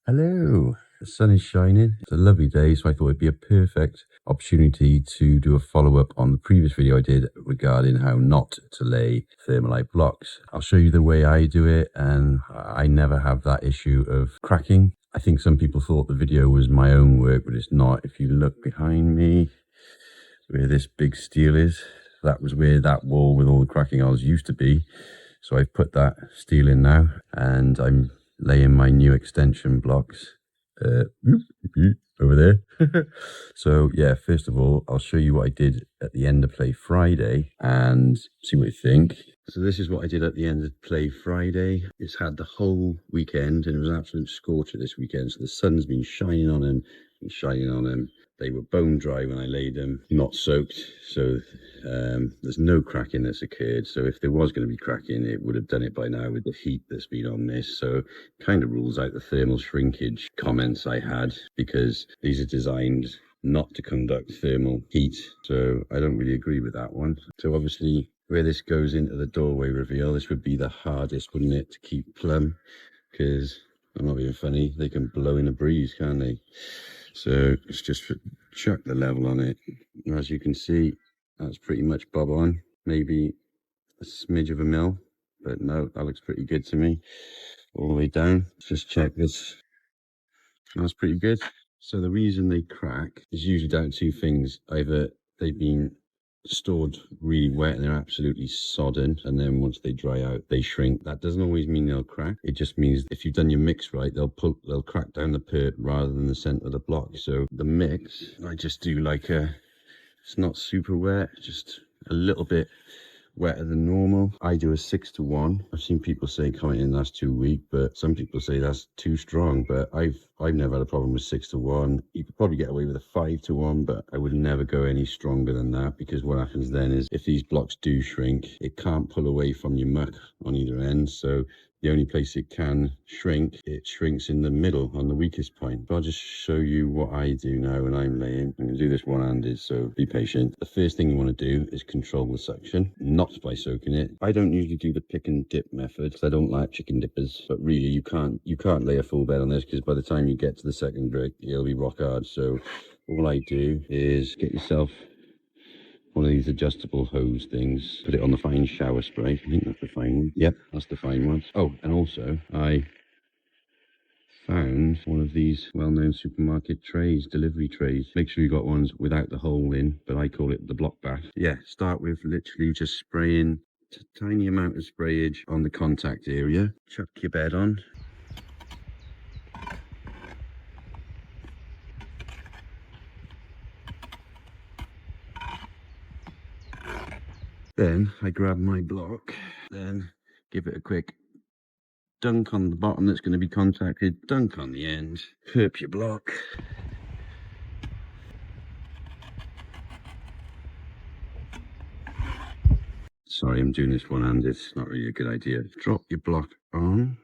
Hello, the sun is shining. It's a lovely day, so I thought it'd be a perfect opportunity to do a follow-up on the previous video I did regarding how not to lay Thermalite blocks. I'll show you the way I do it, and I never have that issue of cracking. I think some people thought the video was my own work, but it's not. If you look behind me, where this big steel is, that was where that wall with all the cracking holes used to be. So I've put that steel in now, and I'm laying my new extension blocks over there. So yeah, first of all, I'll show you what I did at the end of play Friday and see what you think. So this is what I did at the end of play Friday. It's had the whole weekend, and it was an absolute scorcher this weekend. So the sun's been shining on them and shining on them. They were bone dry when I laid them, not soaked, so there's no cracking that's occurred. So if there was going to be cracking, it would have done it by now with the heat that's been on this. So kind of rules out the thermal shrinkage comments I had, because these are designed not to conduct thermal heat. So I don't really agree with that one. So obviously where this goes into the doorway reveal, this would be the hardest, wouldn't it, to keep plumb, because I'm not being funny, they can blow in a breeze, can't they? So it's just chuck the level on it. As you can see, that's pretty much bob on. Maybe a smidge of a mil, but no, that looks pretty good to me. All the way down. Let's just check this. That's pretty good. So the reason they crack is usually down to two things. Either they've been stored really wet and they're absolutely sodden, and then once they dry out they shrink. That doesn't always mean they'll crack. It just means if you've done your mix right, they'll crack down the pert rather than the center of the block. So the mix, I just do like it's not super wet, just a little bit wetter than normal. I do a 6-to-1. I've seen people say commenting that's too weak, but some people say that's too strong. But I've never had a problem with 6-to-1. You could probably get away with a 5-to-1, but I would never go any stronger than that, because what happens then is if these blocks do shrink, it can't pull away from your muck on either end. So the only place it can shrink, it shrinks in the middle on the weakest point. But I'll just show you what I do now when I'm laying. I'm going to do this one-handed, so be patient. The first thing you want to do is control the suction, not by soaking it. I don't usually do the pick and dip method because I don't like chicken dippers, but really you can't lay a full bed on this, because by the time you get to the second brick, it'll be rock hard. So all I do is get yourself one of these adjustable hose things, put it on the fine shower spray. I think that's the fine one. Yep, that's the fine one. Oh, and also I found one of these well-known supermarket trays, delivery trays. Make sure you got ones without the hole in, but I call it the block bath. Yeah, start with literally just spraying a tiny amount of sprayage on the contact area. Chuck your bed on. Then I grab my block, then give it a quick dunk on the bottom that's going to be contacted, dunk on the end, perp your block. Sorry, I'm doing this one-handed, it's not really a good idea. Drop your block on.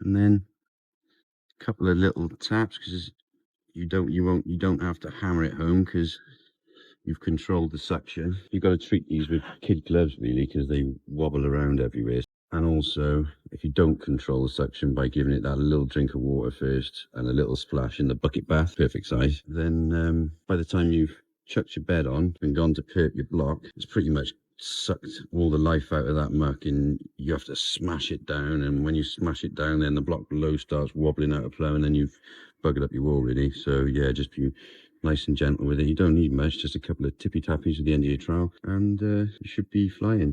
And then a couple of little taps, because you don't have to hammer it home, because you've controlled the suction. You've got to treat these with kid gloves really, because they wobble around everywhere. And also, if you don't control the suction by giving it that little drink of water first and a little splash in the bucket bath, perfect size, then by the time you've chucked your bed on and gone to perp your block, it's pretty much sucked all the life out of that muck, and you have to smash it down. And when you smash it down, then the block below starts wobbling out of plumb, and then you've buggered up your wall really. So yeah, just be nice and gentle with it. You don't need much, just a couple of tippy tappies at the end of your trowel, and you should be flying.